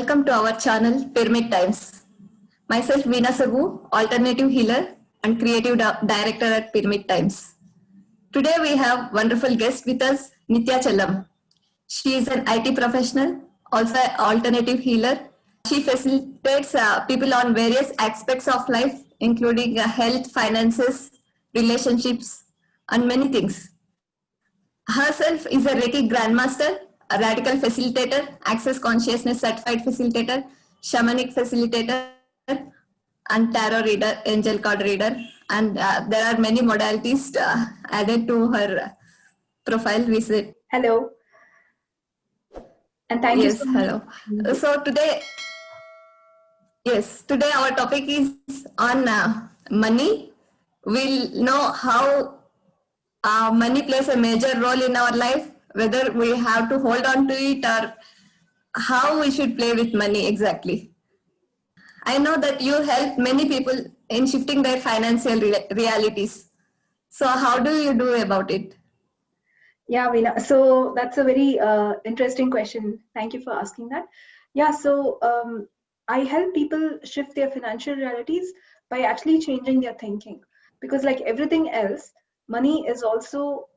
welcome to our channel Pyramid Times. Myself Veena Sagu, alternative healer and creative director at Pyramid Times. Today we have wonderful guest with us, Nitya Chellam. She is an IT professional, also an alternative healer. She facilitates people on various aspects of life, including health, finances, relationships, and many things. Herself is a Reiki Grandmaster, a radical facilitator, Access Consciousness Certified Facilitator, Shamanic Facilitator, and Tarot Reader, Angel Card Reader. And there are many modalities added to her profile visit. Hello. And thank you Yes, so much. hello. So today our topic is on money. We'll know how money plays a major role in our life, whether we have to hold on to it or how we should play with money exactly. I know that you help many people in shifting their financial realities. So how do you do about it? Yeah, Veena. So that's a very interesting question. Thank you for asking that. Yeah, so I help people shift their financial realities by actually changing their thinking. Because like everything else, money is also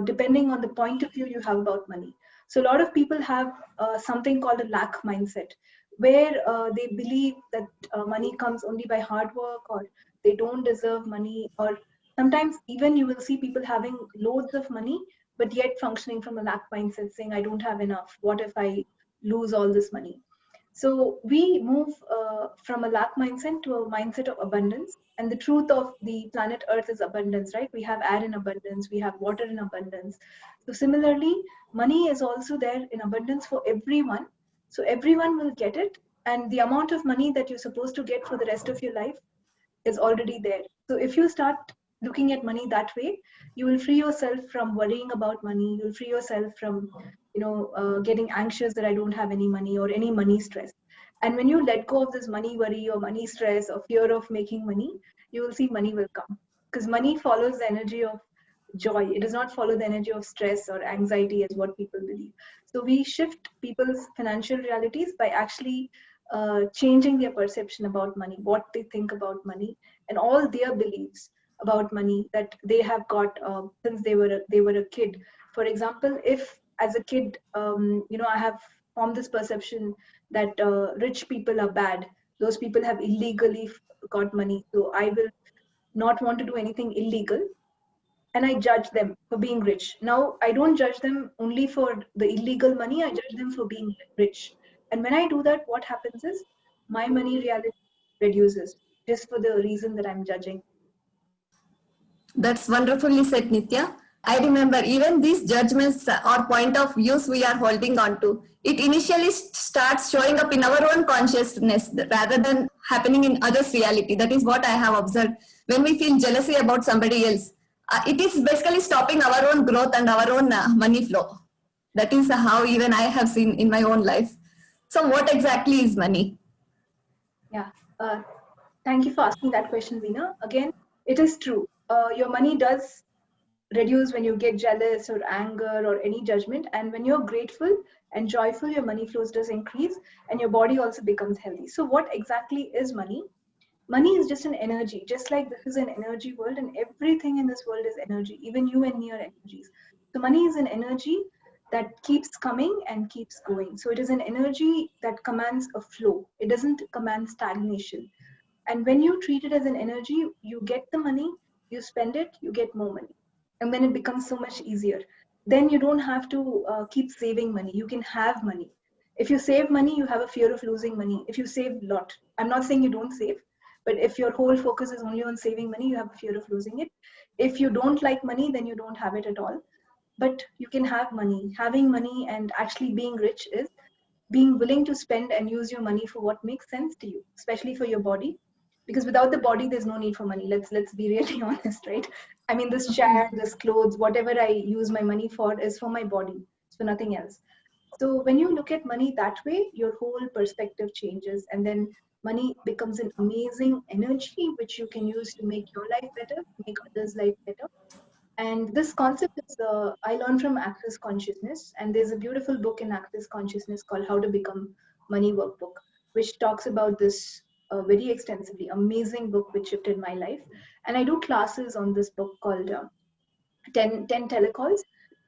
depending on the point of view you have about money. So a lot of people have something called a lack mindset, where they believe that money comes only by hard work, or they don't deserve money, or sometimes even you will see people having loads of money but yet functioning from a lack mindset, saying, I don't have enough. What if I lose all this money? So we move from a lack mindset to a mindset of abundance. And the truth of the planet Earth is abundance, right? We have air in abundance, we have water in abundance. So similarly, money is also there in abundance for everyone. So everyone will get it. And the amount of money that you're supposed to get for the rest of your life is already there. So if you start looking at money that way, you will free yourself from worrying about money. You'll free yourself from, getting anxious that I don't have any money or any money stress. And when you let go of this money worry or money stress or fear of making money, you will see money will come, because money follows the energy of joy. It does not follow the energy of stress or anxiety as what people believe. So we shift people's financial realities by actually changing their perception about money, what they think about money, and all their beliefs about money that they have got since they were a kid. For example, if as a kid, I have formed this perception that rich people are bad. Those people have illegally got money, so I will not want to do anything illegal, and I judge them for being rich. Now, I don't judge them only for the illegal money, I judge them for being rich. And when I do that, what happens is my money reality reduces just for the reason that I'm judging. That's wonderfully said, Nitya. I remember even these judgments or point of views we are holding on to, it initially starts showing up in our own consciousness rather than happening in others' reality. That is what I have observed. When we feel jealousy about somebody else, it is basically stopping our own growth and our own money flow. That is how even I have seen in my own life. So what exactly is money? Yeah. Thank you for asking that question, Veena. Again, it is true. Your money does reduce when you get jealous or anger or any judgment. And when you're grateful and joyful, your money flows does increase and your body also becomes healthy. So what exactly is money? Money is just an energy, just like this is an energy world, and everything in this world is energy, even you and me are energies. So money is an energy that keeps coming and keeps going. So it is an energy that commands a flow. It doesn't command stagnation. And when you treat it as an energy, you get the money, you spend it, you get more money. And then it becomes so much easier. Then you don't have to keep saving money. You can have money. If you save money, you have a fear of losing money. If you save a lot, I'm not saying you don't save, but if your whole focus is only on saving money, you have a fear of losing it. If you don't like money, then you don't have it at all. But you can have money. Having money and actually being rich is being willing to spend and use your money for what makes sense to you, especially for your body, because without the body there's no need for money. Let's be really honest, right? I mean, this chair, this clothes, whatever I use my money for is for my body. It's for nothing else. So when you look at money that way, your whole perspective changes, and then money becomes an amazing energy which you can use to make your life better, make others life better. And this concept is I learned from Access Consciousness, and there's a beautiful book in Access Consciousness called How to Become Money Workbook, which talks about this very extensively. Amazing book which shifted my life. And I do classes on this book called 10 telecalls,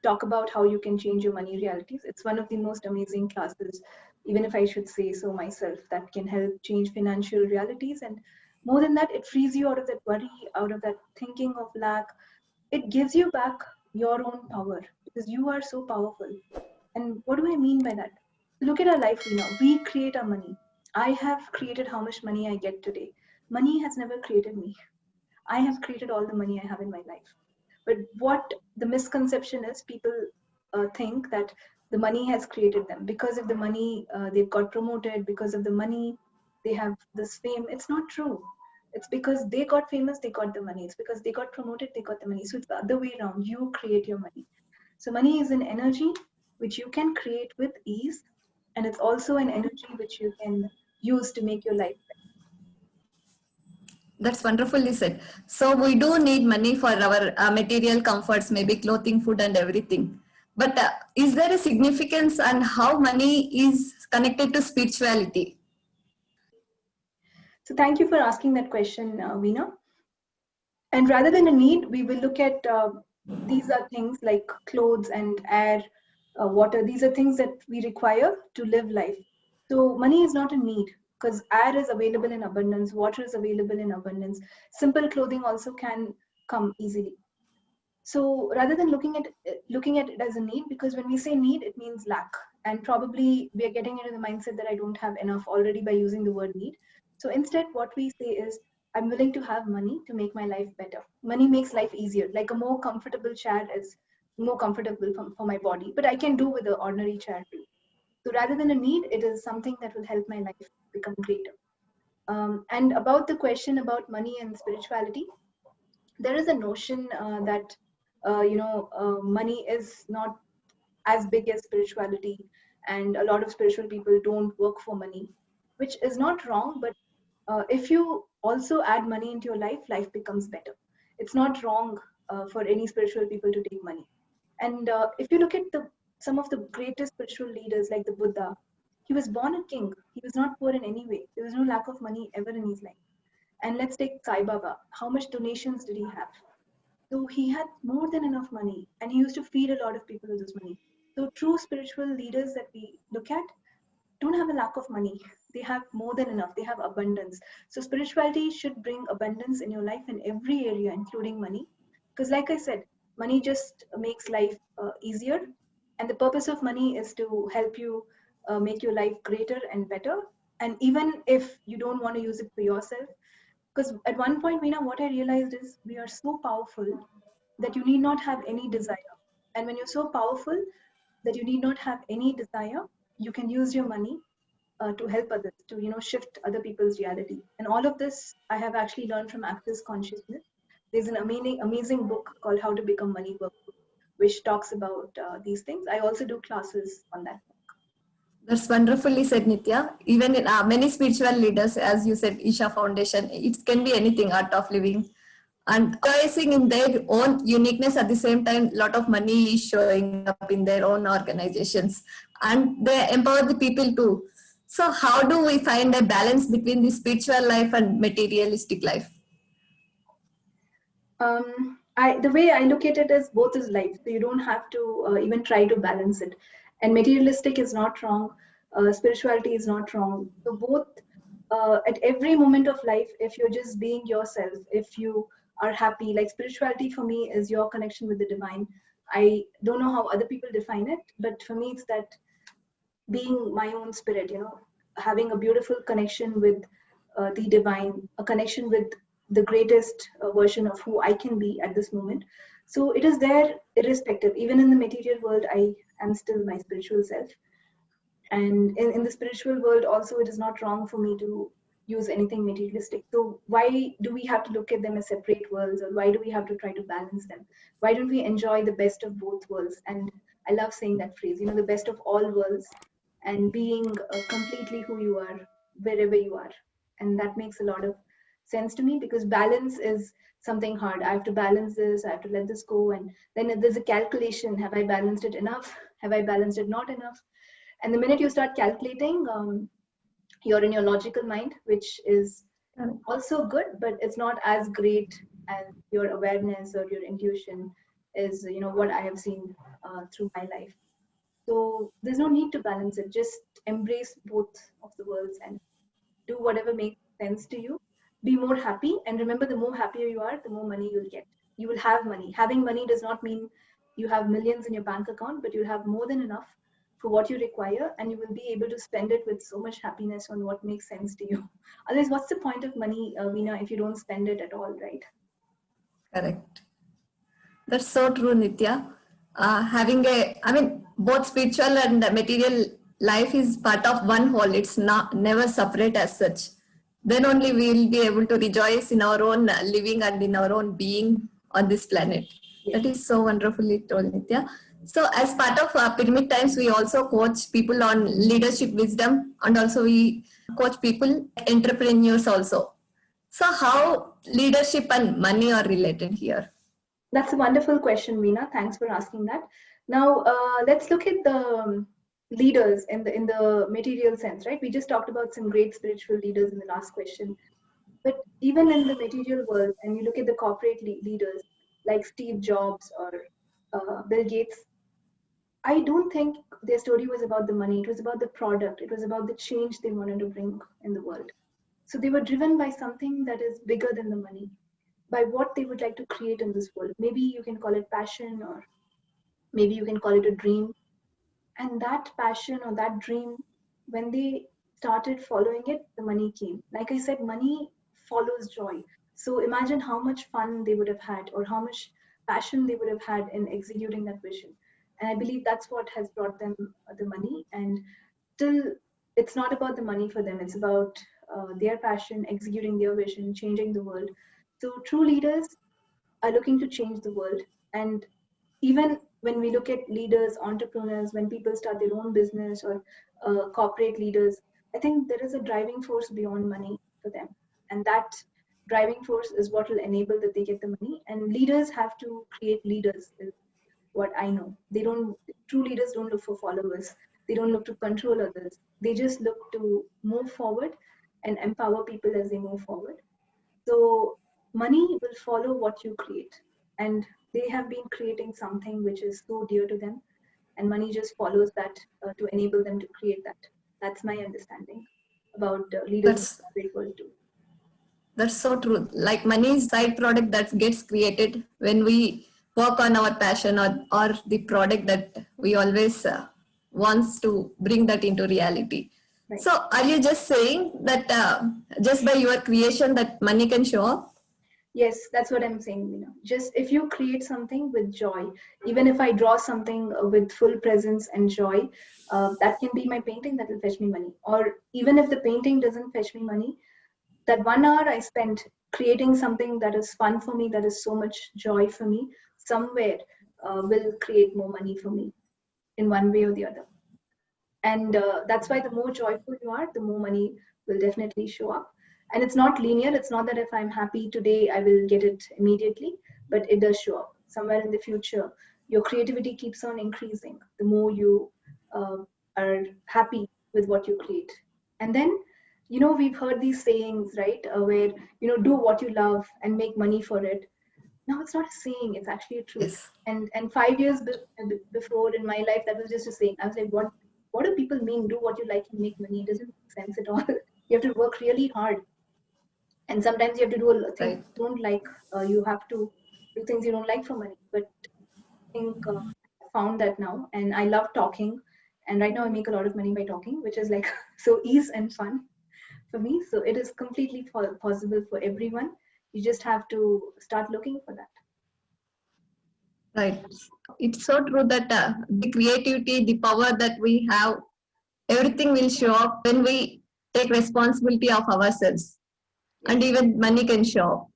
talk about how you can change your money realities. It's one of the most amazing classes, even if I should say so myself, that can help change financial realities. And more than that, it frees you out of that worry, out of that thinking of lack. It gives you back your own power because you are so powerful. And what do I mean by that? Look at our life, we create our money. I have created how much money I get today. Money has never created me. I have created all the money I have in my life. But what the misconception is, people think that the money has created them. Because of the money, they've got promoted. Because of the money, they have this fame. It's not true. It's because they got famous, they got the money. It's because they got promoted, they got the money. So it's the other way around. You create your money. So money is an energy which you can create with ease. And it's also an energy which you can use to make your life better. That's wonderfully said. So we do need money for our material comforts, maybe clothing, food, and everything. But is there a significance on how money is connected to spirituality? So thank you for asking that question, Veena. And rather than a need, we will look at these are things like clothes and air, water. These are things that we require to live life. So money is not a need because air is available in abundance, water is available in abundance. Simple clothing also can come easily. So rather than looking at it as a need, because when we say need, it means lack, and probably we are getting into the mindset that I don't have enough already by using the word need. So instead, what we say is, I'm willing to have money to make my life better. Money makes life easier. Like a more comfortable chair is more comfortable for my body, but I can do with an ordinary chair too. So rather than a need, it is something that will help my life become greater. And about the question about money and spirituality, there is a notion that money is not as big as spirituality, and a lot of spiritual people don't work for money, which is not wrong. But if you also add money into your life, life becomes better. It's not wrong for any spiritual people to take money. And if you look at some of the greatest spiritual leaders like the Buddha, he was born a king. He was not poor in any way. There was no lack of money ever in his life. And let's take Sai Baba. How much donations did he have? So he had more than enough money, and he used to feed a lot of people with his money. So true spiritual leaders that we look at don't have a lack of money. They have more than enough. They have abundance. So spirituality should bring abundance in your life in every area, including money. Because like I said, money just makes life easier. And the purpose of money is to help you make your life greater and better. And even if you don't want to use it for yourself, because at one point, Meena, what I realized is we are so powerful that you need not have any desire. And when you're so powerful that you need not have any desire, you can use your money to help others, to shift other people's reality. And all of this I have actually learned from Access Consciousness. There's an amazing book called How to Become Money Workbook, which talks about these things. I also do classes on that. That's wonderfully said, Nitya. Even in many spiritual leaders, as you said, Isha Foundation, it can be anything, art of living. And realizing in their own uniqueness at the same time, a lot of money is showing up in their own organizations. And they empower the people too. So how do we find a balance between the spiritual life and materialistic life? The way I look at it is both is life. So you don't have to even try to balance it. And materialistic is not wrong. Spirituality is not wrong. So both at every moment of life, if you're just being yourself, if you are happy, like spirituality for me is your connection with the divine. I don't know how other people define it, but for me, it's that being my own spirit, having a beautiful connection with the divine, a connection with the greatest version of who I can be at this moment. So it is there irrespective. Even in the material world, I am still my spiritual self. And in the spiritual world also, it is not wrong for me to use anything materialistic. So why do we have to look at them as separate worlds, or why do we have to try to balance them? Why don't we enjoy the best of both worlds? And I love saying that phrase, the best of all worlds, and being completely who you are wherever you are. And that makes a lot of sense to me, because balance is something hard. I have to balance this, I have to let this go, and then there's a calculation. Have I balanced it enough? Have I balanced it not enough? And the minute you start calculating, you're in your logical mind, which is also good, but it's not as great as your awareness or your intuition is, what I have seen through my life. So there's no need to balance it. Just embrace both of the worlds and do whatever makes sense to you. Be more happy, and remember, the more happier you are, the more money you'll get. You will have money. Having money does not mean you have millions in your bank account, but you'll have more than enough for what you require, and you will be able to spend it with so much happiness on what makes sense to you. Otherwise, what's the point of money, Veena, if you don't spend it at all, right? Correct. That's so true, Nitya. Both spiritual and material life is part of one whole. It's not never separate as such. Then only we will be able to rejoice in our own living and in our own being on this planet. Yes. That is so wonderfully told, Nitya. So, as part of Pyramid Times, we also coach people on leadership wisdom, and also we coach people, entrepreneurs also. So, how leadership and money are related here? That's a wonderful question, Veena. Thanks for asking that. Now, let's look at the leaders in the material sense, right? We just talked about some great spiritual leaders in the last question. But even in the material world, and you look at the corporate leaders like Steve Jobs or Bill Gates, I don't think their story was about the money. It was about the product. It was about the change they wanted to bring in the world. So they were driven by something that is bigger than the money, by what they would like to create in this world. Maybe you can call it passion, or maybe you can call it a dream. And that passion or that dream, when they started following it, the money came. Like I said, money follows joy. So imagine how much fun they would have had, or how much passion they would have had in executing that vision. And I believe that's what has brought them the money. And still, it's not about the money for them. It's about their passion, executing their vision, changing the world. So true leaders are looking to change the world. And even when we look at leaders, entrepreneurs, when people start their own business, or corporate leaders, I think there is a driving force beyond money for them. And that driving force is what will enable that they get the money. And leaders have to create leaders, is what I know. True leaders don't look for followers. They don't look to control others. They just look to move forward and empower people as they move forward. So money will follow what you create. And they have been creating something which is so dear to them. And money just follows that to enable them to create that. That's my understanding about leaders in the That's corporate world too. That's so true. Like money is side product that gets created when we work on our passion, or the product that we always wants to bring that into reality. Right. So are you just saying that just by your creation that money can show up? Yes, that's what I'm saying. Just if you create something with joy, even if I draw something with full presence and joy, that can be my painting that will fetch me money. Or even if the painting doesn't fetch me money, that 1 hour I spent creating something that is fun for me, that is so much joy for me, somewhere will create more money for me in one way or the other. And that's why the more joyful you are, the more money will definitely show up. And it's not linear. It's not that if I'm happy today, I will get it immediately, but it does show up somewhere in the future. Your creativity keeps on increasing the more you are happy with what you create. And then, we've heard these sayings, right? Where, do what you love and make money for it. No, it's not a saying. It's actually a truth. Yes. And 5 years before in my life, that was just a saying. I was like, what do people mean? Do what you like and make money. It doesn't make sense at all. You have to work really hard. And sometimes you have to do a thing Right. you don't like. You have to do things you don't like for money. But I think I found that now. And I love talking. And right now I make a lot of money by talking, which is like so ease and fun for me. So it is completely possible for everyone. You just have to start looking for that. Right. It's so true that the creativity, the power that we have, everything will show up when we take responsibility of ourselves, and even money can show up.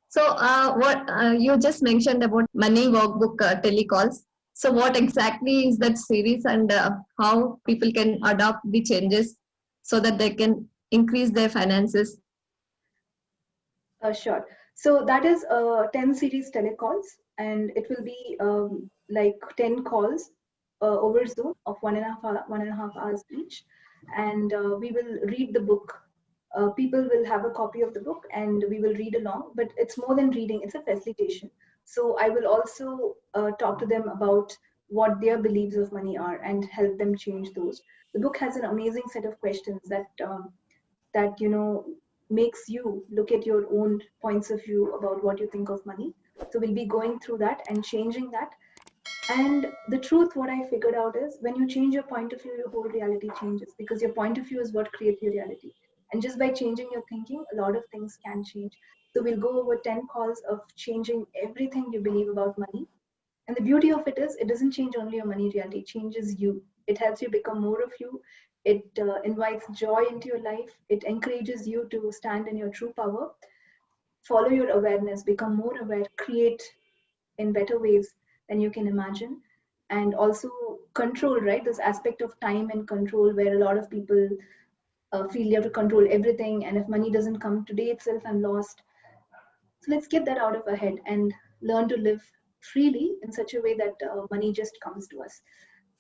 So what you just mentioned about money workbook telecalls. So what exactly is that series, and how people can adopt the changes so that they can increase their finances? Sure. So that is 10 series telecalls, and it will be like 10 calls over Zoom of 1.5 hours each, and we will read the book. People will have a copy of the book, and we will read along. But it's more than reading; it's a facilitation. So I will also talk to them about what their beliefs of money are and help them change those. The book has an amazing set of questions that makes you look at your own points of view about what you think of money. So we'll be going through that and changing that. And the truth, what I figured out is when you change your point of view, your whole reality changes, because your point of view is what creates your reality. And just by changing your thinking, a lot of things can change. So we'll go over 10 calls of changing everything you believe about money. And the beauty of it is, it doesn't change only your money reality, it changes you. It helps you become more of you. It invites joy into your life. It encourages you to stand in your true power, follow your awareness, become more aware, create in better ways than you can imagine. And also control, right? This aspect of time and control, where a lot of people feel you have to control everything. And if money doesn't come today itself, I'm lost. So let's get that out of our head and learn to live freely in such a way that money just comes to us.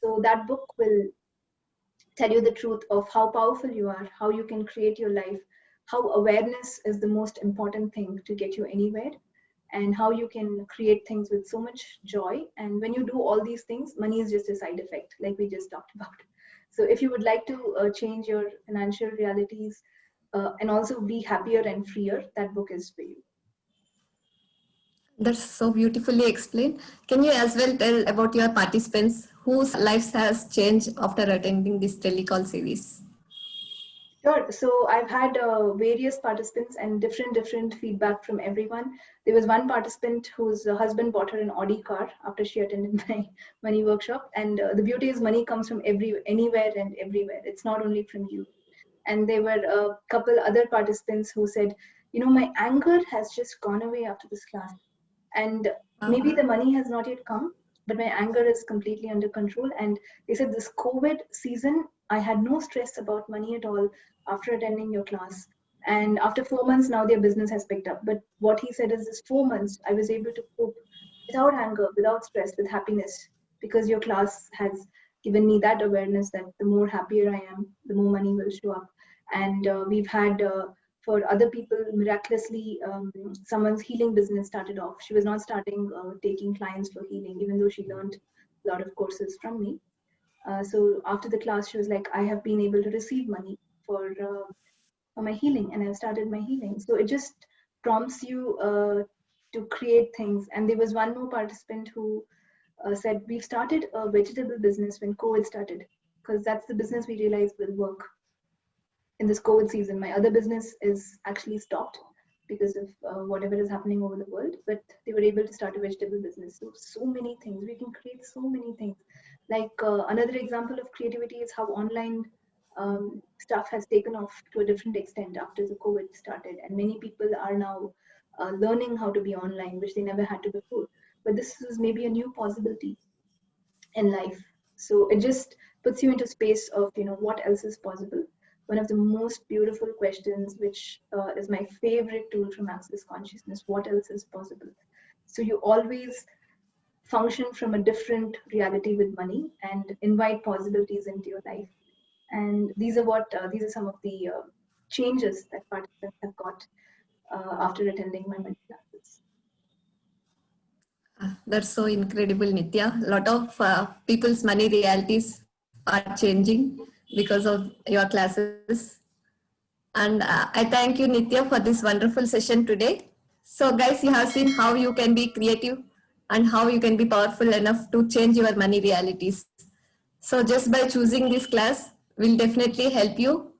So that book will tell you the truth of how powerful you are, how you can create your life, how awareness is the most important thing to get you anywhere, and how you can create things with so much joy. And when you do all these things, money is just a side effect, like we just talked about. So if you would like to change your financial realities and also be happier and freer, that book is for you. That's so beautifully explained. Can you as well tell about your participants whose lives has changed after attending this telecall series? Sure. So I've had various participants and different feedback from everyone. There was one participant whose husband bought her an Audi car after she attended my money workshop. And the beauty is money comes from anywhere and everywhere. It's not only from you. And there were a couple other participants who said, my anger has just gone away after this class. And maybe the money has not yet come, but my anger is completely under control. And they said this COVID season, I had no stress about money at all after attending your class. And after 4 months, now their business has picked up. But what he said is this 4 months, I was able to cope without anger, without stress, with happiness, because your class has given me that awareness that the more happier I am, the more money will show up. And we've had for other people, miraculously, someone's healing business started off. She was not starting taking clients for healing, even though she learned a lot of courses from me. So after the class, she was like, I have been able to receive money for my healing, and I've started my healing. So it just prompts you to create things. And there was one more participant who said, we've started a vegetable business when COVID started, because that's the business we realized will work in this COVID season. My other business is actually stopped because of whatever is happening over the world, but they were able to start a vegetable business. So many things, we can create so many things. Like another example of creativity is how online stuff has taken off to a different extent after the COVID started. And many people are now learning how to be online, which they never had to before. But this is maybe a new possibility in life. So it just puts you into space of, what else is possible. One of the most beautiful questions, which is my favorite tool from Access Consciousness, what else is possible? So you always function from a different reality with money and invite possibilities into your life. And these are some of the changes that participants have got after attending my money classes. That's so incredible, Nitya. A lot of people's money realities are changing because of your classes. And I thank you, Nitya, for this wonderful session today. So guys, you have seen how you can be creative and how you can be powerful enough to change your money realities. So just by choosing this class will definitely help you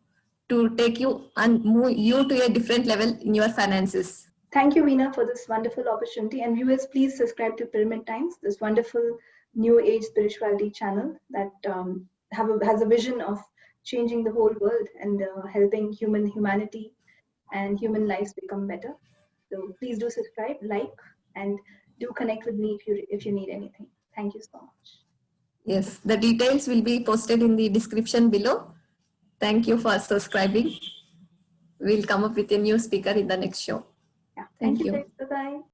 to take you and move you to a different level in your finances. Thank you, Veena, for this wonderful opportunity. And viewers, please subscribe to Pyramid Times, this wonderful new age spirituality channel that has a vision of changing the whole world and helping humanity and human lives become better. So please do subscribe, like, and do connect with me if you need anything. Thank you so much. Yes, the details will be posted in the description below. Thank you for subscribing. We'll come up with a new speaker in the next show. Yeah. Thank Thank you. you. Bye-bye.